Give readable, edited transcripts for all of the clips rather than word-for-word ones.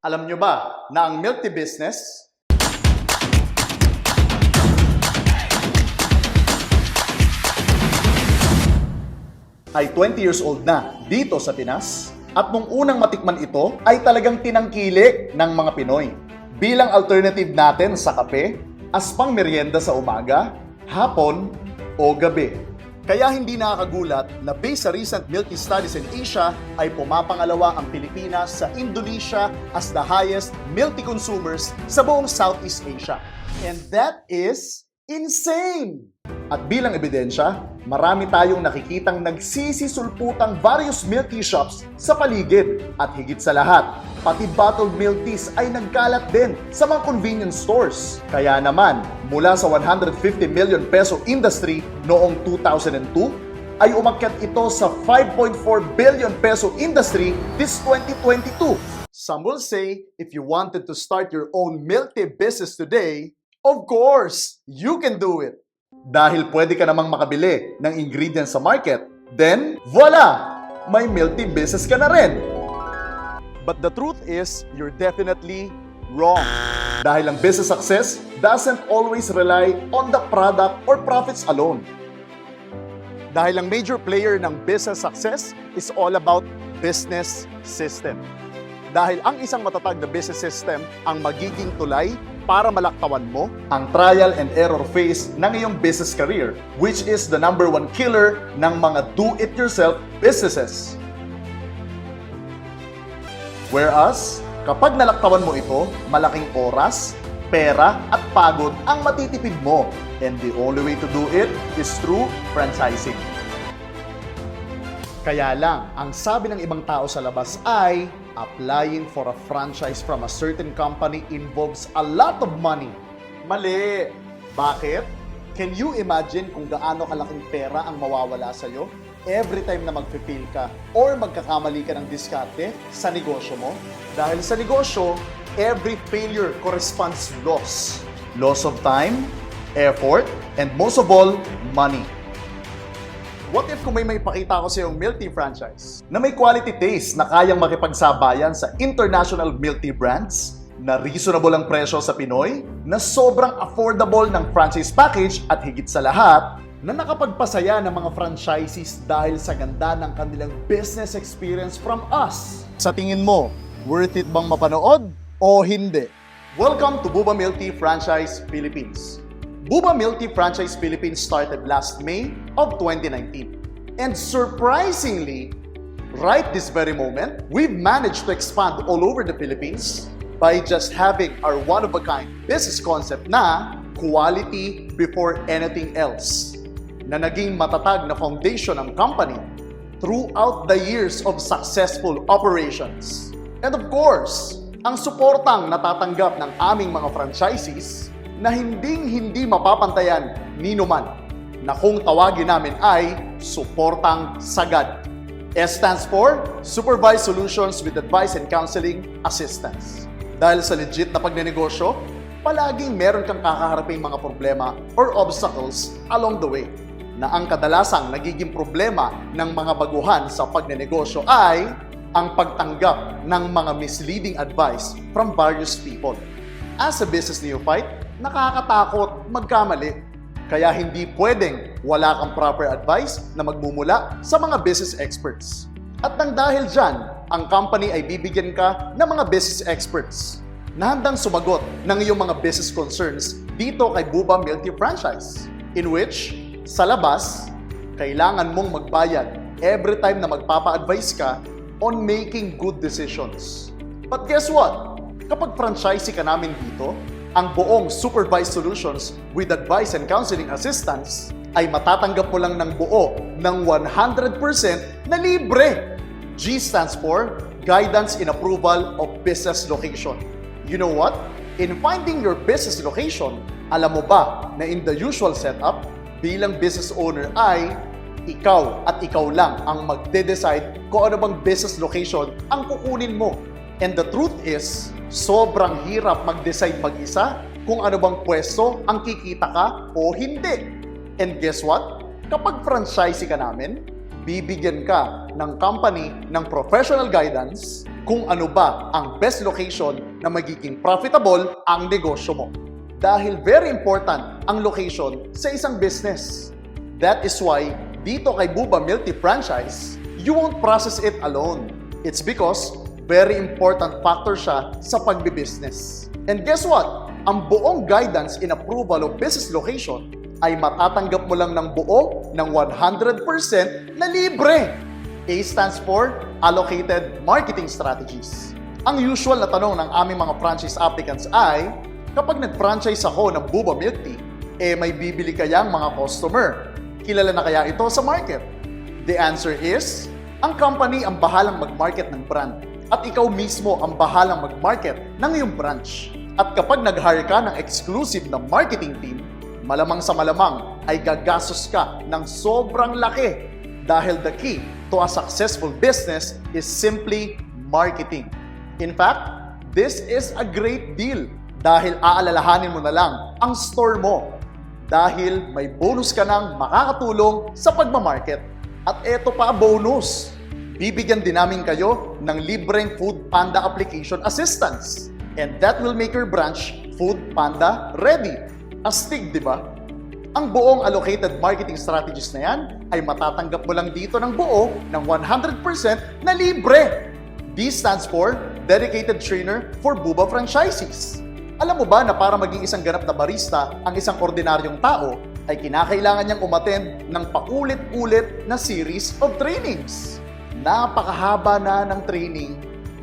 Alam nyo ba na ang milk tea business ay 20 years old na dito sa Pinas? At nung unang matikman ito ay talagang tinangkili ng mga Pinoy bilang alternative natin sa kape, as pang merienda sa umaga, hapon o gabi. Kaya hindi nakakagulat na based sa recent milk tea studies in Asia ay pumapangalawa ang Pilipinas sa Indonesia as the highest milk tea consumers sa buong Southeast Asia. And that is insane! At bilang ebidensya, marami tayong nakikitang nagsisisulputang various milk tea shops sa paligid. At higit sa lahat, pati bottled milk teas ay nagkalat din sa mga convenience stores. Kaya naman, mula sa 150 million peso industry noong 2002, ay umakyat ito sa 5.4 billion peso industry this 2022. Some will say, if you wanted to start your own milk tea business today, of course, you can do it. Dahil pwede ka namang makabili ng ingredients sa market, then voila! May milk tea business ka na rin. But the truth is, you're definitely wrong. Dahil ang business success doesn't always rely on the product or profits alone. Dahil ang major player ng business success is all about business system. Dahil ang isang matatag na business system ang magiging tulay para malaktawan mo ang trial and error phase ng iyong business career, which is the number one killer ng mga do-it-yourself businesses. Whereas, kapag nalaktawan mo ito, malaking oras, pera at pagod ang matitipid mo. And the only way to do it is through franchising. Kaya lang, ang sabi ng ibang tao sa labas ay, applying for a franchise from a certain company involves a lot of money. Mali! Bakit? Can you imagine kung gaano kalaking pera ang mawawala sa'yo every time na mag-fail ka or magkakamali ka ng diskarte sa negosyo mo? Dahil sa negosyo, every failure corresponds to loss. Loss of time, effort, and most of all, money. What if kung may pakita ko sa iyong milk tea franchise na may quality taste na kayang makipagsabayan sa international milk tea brands, na reasonable ang presyo sa Pinoy, na sobrang affordable ng franchise package at higit sa lahat, na nakapagpasaya ng mga franchisees dahil sa ganda ng kanilang business experience from us? Sa tingin mo, worth it bang mapanood o hindi? Welcome to Buba Milk Tea Franchise Philippines. Buba Milk Tea Franchise Philippines started last May of 2019. And surprisingly, right this very moment, we've managed to expand all over the Philippines by just having our one-of-a-kind business concept na quality before anything else, na naging matatag na foundation ng company throughout the years of successful operations. And of course, ang suportang natatanggap ng aming mga franchisees na hindi mapapantayan ni numan, na kung tawagin namin ay suportang sagad. S stands for Supervised Solutions with Advice and Counseling Assistance. Dahil sa legit na pagnenegosyo, palaging meron kang kakaharaping mga problema or obstacles along the way, na ang kadalasang nagiging problema ng mga baguhan sa pagnenegosyo ay ang pagtanggap ng mga misleading advice from various people. As a business neophyte, nakakatakot magkamali. Kaya hindi pwedeng wala kang proper advice na magmumula sa mga business experts. At nang dahil dyan, ang company ay bibigyan ka ng mga business experts na handang sumagot ng iyong mga business concerns dito kay Buba Milk Tea Franchise, in which, sa labas, kailangan mong magbayad every time na magpapa-advise ka on making good decisions. But guess what? Kapag franchisee ka namin dito, ang buong Supervised Solutions with Advice and Counseling Assistance ay matatanggap mo lang ng buo ng 100% na libre. G stands for Guidance in Approval of Business Location. You know what? In finding your business location, alam mo ba na in the usual setup, bilang business owner ay ikaw at ikaw lang ang magde-decide kung ano bang business location ang kukunin mo. And the truth is, sobrang hirap mag-decide mag-isa kung ano bang pwesto ang kikita ka o hindi. And guess what? Kapag franchisee ka namin, bibigyan ka ng company ng professional guidance kung ano ba ang best location na magiging profitable ang negosyo mo. Dahil very important ang location sa isang business. That is why dito kay Buba Milk Tea Franchise, you won't process it alone. It's because very important factor siya sa pagbibusiness. And guess what? Ang buong guidance in approval of business location ay matatanggap mo lang ng buo ng 100% na libre. A stands for Allocated Marketing Strategies. Ang usual na tanong ng aming mga franchise applicants ay, kapag nag-franchise ako ng Buba Milk Tea, may bibili kayang mga customer? Kilala na kaya ito sa market? The answer is, ang company ang bahalang mag-market ng brand at ikaw mismo ang bahalang mag-market ng iyong branch. At kapag nag-hire ka ng exclusive na marketing team, malamang sa malamang ay gagastos ka ng sobrang laki dahil the key to a successful business is simply marketing. In fact, this is a great deal dahil aalalahanin mo na lang ang store mo dahil may bonus ka nang makakatulong sa pagmamarket. At eto pa bonus, bibigyan din namin kayo ng libreng Food Panda application assistance. And that will make your branch Food Panda ready. Astig, di ba? Ang buong allocated marketing strategies na yan ay matatanggap mo lang dito ng buo ng 100% na libre. D stands for Dedicated Trainer for Buba Franchisees. Alam mo ba na para maging isang ganap na barista ang isang ordinaryong tao ay kinakailangan niyang umattend ng paulit-ulit na series of trainings? Napakahaba na ng training,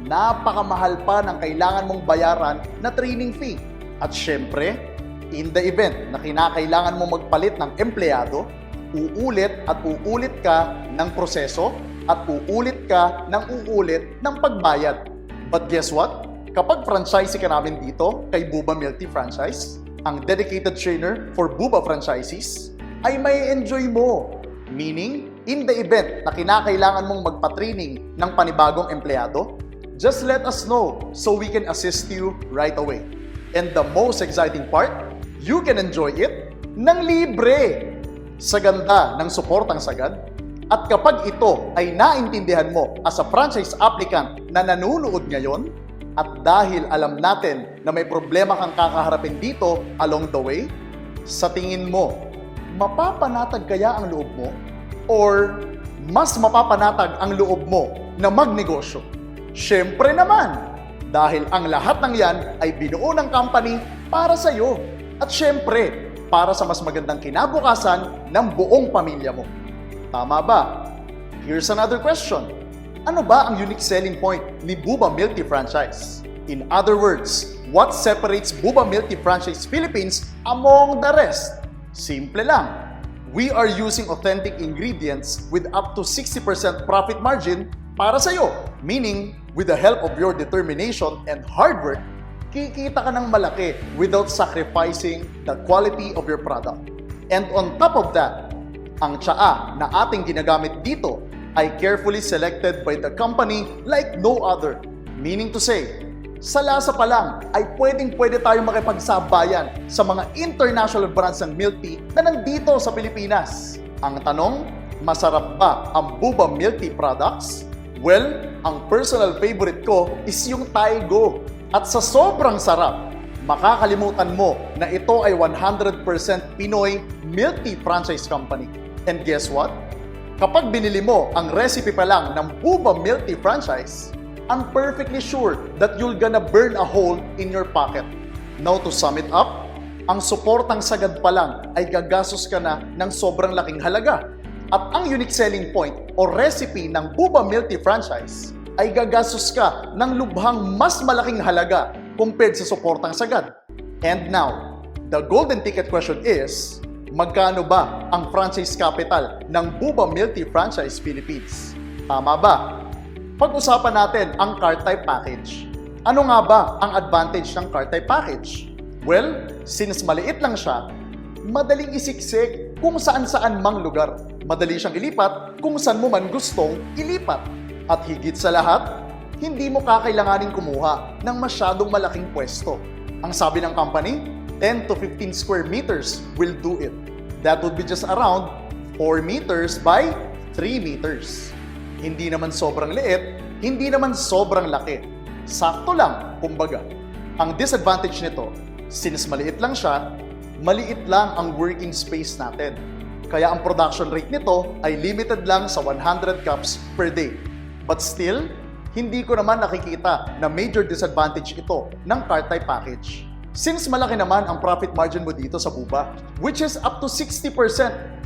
napakamahal pa ng kailangan mong bayaran na training fee. At syempre, in the event na kinakailangan mo magpalit ng empleyado, uulit at uulit ka ng proseso at uulit ka ng uulit ng pagbayad. But guess what? Kapag franchisee ka namin dito kay Buba Milk Tea Franchise, ang dedicated trainer for Buba franchisees, ay may enjoy mo. Meaning, in the event na kinakailangan mong magpa-training ng panibagong empleyado, just let us know so we can assist you right away. And the most exciting part, you can enjoy it ng libre. Sa ganda ng suportang sagad, at kapag ito ay naintindihan mo as a franchise applicant na nanunood ngayon, at dahil alam natin na may problema kang kakaharapin dito along the way, sa tingin mo, mapapanatag kaya ang loob mo? Or mas mapapanatag ang loob mo na magnegosyo? Syempre naman, dahil ang lahat ng yan ay binuo ng company para sa iyo. At syempre, para sa mas magandang kinabukasan ng buong pamilya mo. Tama ba? Here's another question. Ano ba ang unique selling point ni Buba Milk Tea Franchise? In other words, what separates Buba Milk Tea Franchise Philippines among the rest? Simple lang. We are using authentic ingredients with up to 60% profit margin para sa iyo. Meaning, with the help of your determination and hard work, kikita ka ng malaki without sacrificing the quality of your product. And on top of that, ang tsaa na ating ginagamit dito ay carefully selected by the company like no other. Meaning to say, sa lasa pa lang ay pwede tayong makipagsabayan sa mga international brands ng milk tea na nandito sa Pilipinas. Ang tanong, masarap ba ang Buba Milk Tea products? Well, ang personal favorite ko is yung Taigo. At sa sobrang sarap, makakalimutan mo na ito ay 100% Pinoy milk tea franchise company. And guess what? Kapag binili mo ang recipe pa lang ng Buba Milk Tea Franchise, I'm perfectly sure that you're gonna burn a hole in your pocket. Now to sum it up, ang suportang sagad pa lang ay gagastos ka na ng sobrang laking halaga. At ang unique selling point o recipe ng Buba Milk Tea Franchise ay gagastos ka ng lubhang mas malaking halaga compared sa suportang sagad. And now, the golden ticket question is, magkano ba ang franchise capital ng Buba Milk Tea Franchise Philippines? Tama ba? Pag-usapan natin ang card type package. Ano nga ba ang advantage ng card type package? Well, since maliit lang siya, madaling isiksik kung saan-saan mang lugar. Madali siyang ilipat kung saan mo man gustong ilipat. At higit sa lahat, hindi mo kakailanganin kumuha ng masyadong malaking pwesto. Ang sabi ng company, 10 to 15 square meters will do it. That would be just around 4 meters by 3 meters. Hindi naman sobrang liit, hindi naman sobrang laki. Sakto lang, kumbaga. Ang disadvantage nito, since maliit lang siya, maliit lang ang working space natin. Kaya ang production rate nito ay limited lang sa 100 cups per day. But still, hindi ko naman nakikita na major disadvantage ito ng cart-type package. Since malaki naman ang profit margin mo dito sa Buba, which is up to 60%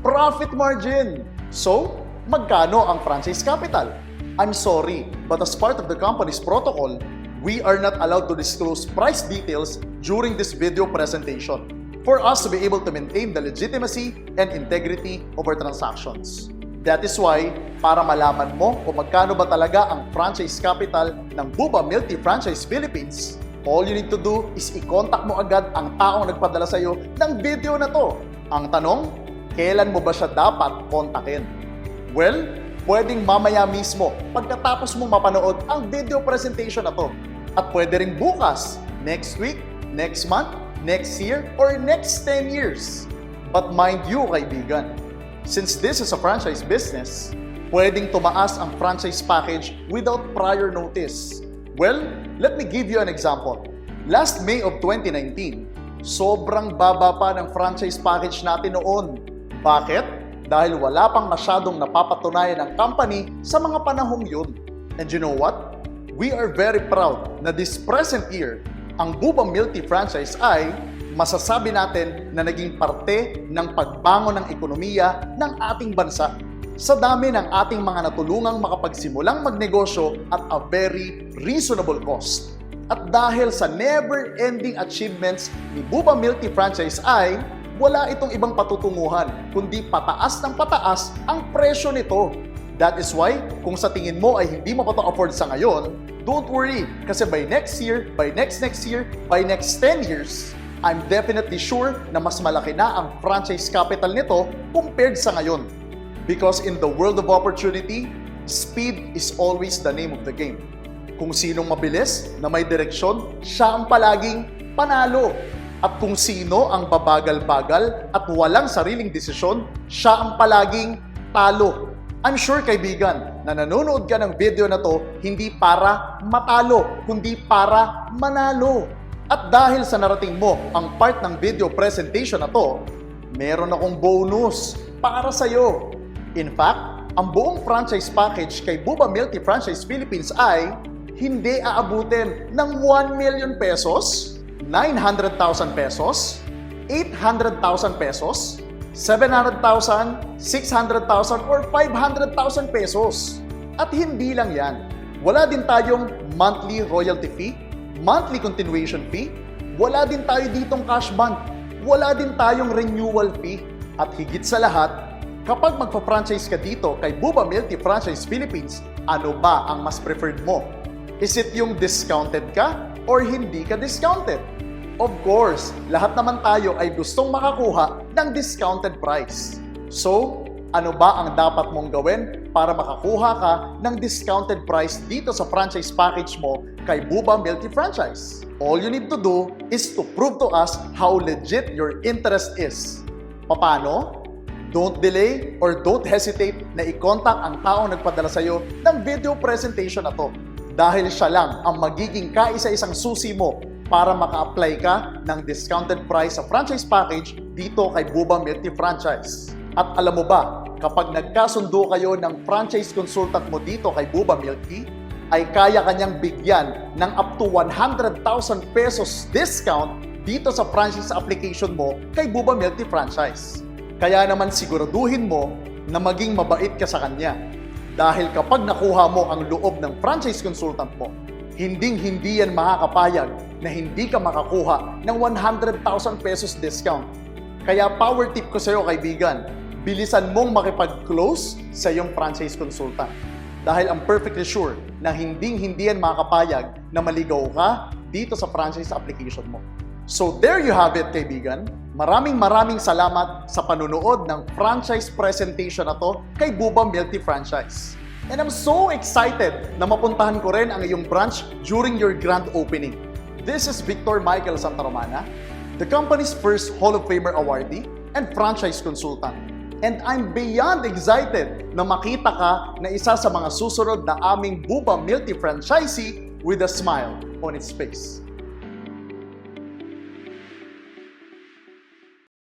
profit margin. So, magkano ang franchise capital? I'm sorry, but as part of the company's protocol, we are not allowed to disclose price details during this video presentation for us to be able to maintain the legitimacy and integrity of our transactions. That is why, para malaman mo kung magkano ba talaga ang franchise capital ng Buba Milk Tea Franchise Philippines, all you need to do is i-contact mo agad ang taong nagpadala sa iyo ng video na to. Ang tanong, kailan mo ba siya dapat kontakin? Well, pwedeng mamaya mismo pagkatapos mo mapanood ang video presentation na to. At pwede ring bukas, next week, next month, next year, or next 10 years. But mind you, kaibigan, since this is a franchise business, pwedeng tumaas ang franchise package without prior notice. Well, let me give you an example. Last May of 2019, sobrang baba pa ng franchise package natin noon. Bakit? Dahil wala pang masyadong napapatunayan ng company sa mga panahong yun. And you know what? We are very proud na this present year, ang Buba Milk Tea franchise ay masasabi natin na naging parte ng pagbangon ng ekonomiya ng ating bansa sa dami ng ating mga natulungang makapagsimulang magnegosyo at a very reasonable cost. At dahil sa never-ending achievements ni Buba Milk Tea franchise ay wala itong ibang patutunguhan kundi pataas ng pataas ang presyo nito. That is why, kung sa tingin mo ay hindi mo pa ito afford sa ngayon, don't worry, kasi by next year, by next year, by next 10 years, I'm definitely sure na mas malaki na ang franchise capital nito compared sa ngayon. Because in the world of opportunity, speed is always the name of the game. Kung sinong mabilis na may direksyon, siya ang palaging panalo. At kung sino ang babagal-bagal at walang sariling desisyon, siya ang palaging talo. I'm sure, kaibigan, na nanonood ka ng video na to hindi para matalo, kundi para manalo. At dahil sa narating mo ang part ng video presentation na to, meron akong bonus para sa'yo. In fact, ang buong franchise package kay Buba Milk Tea Franchise Philippines ay hindi aabutin ng 1 million pesos, 900,000 pesos, 800,000 pesos, 700,000, 600,000, or 500,000 pesos. At hindi lang yan. Wala din tayong monthly royalty fee, monthly continuation fee, wala din tayo ditong cash bond, wala din tayong renewal fee. At higit sa lahat, kapag magpa-franchise ka dito kay Buba Milk Tea Franchise Philippines, ano ba ang mas preferred mo? Is it yung discounted ka or hindi ka discounted? Of course, lahat naman tayo ay gustong makakuha ng discounted price. So, ano ba ang dapat mong gawin para makakuha ka ng discounted price dito sa franchise package mo kay Buba Milk Tea Franchise? All you need to do is to prove to us how legit your interest is. Paano? Don't delay or don't hesitate na i-contact ang taong nagpadala sa iyo ng video presentation na to. Dahil siya lang ang magiging kaisa-isang susi mo para maka-apply ka ng discounted price sa franchise package dito kay Buba Milk Tea Franchise. At alam mo ba, kapag nagkasundo kayo ng franchise consultant mo dito kay Buba Milk Tea, ay kaya kanyang bigyan ng up to 100,000 pesos discount dito sa franchise application mo kay Buba Milk Tea Franchise. Kaya naman siguraduhin mo na maging mabait ka sa kanya. Dahil kapag nakuha mo ang loob ng franchise consultant mo, hinding-hindi yan makakapayag na hindi ka makakuha ng 100,000 pesos discount. Kaya power tip ko sa iyo, kaibigan, bilisan mong makipag-close sa iyong franchise consultant. Dahil I'm perfectly sure na hinding-hindi yan makakapayag na maligaw ka dito sa franchise application mo. So there you have it, kaibigan. Maraming salamat sa panunood ng franchise presentation na to kay Buba Milk Tea Franchise. And I'm so excited na mapuntahan ko rin ang iyong branch during your grand opening. This is Victor Michael Santaromana, the company's first Hall of Famer awardee and franchise consultant. And I'm beyond excited na makita ka na isa sa mga susunod na aming Buba Milk Tea franchisee with a smile on its face.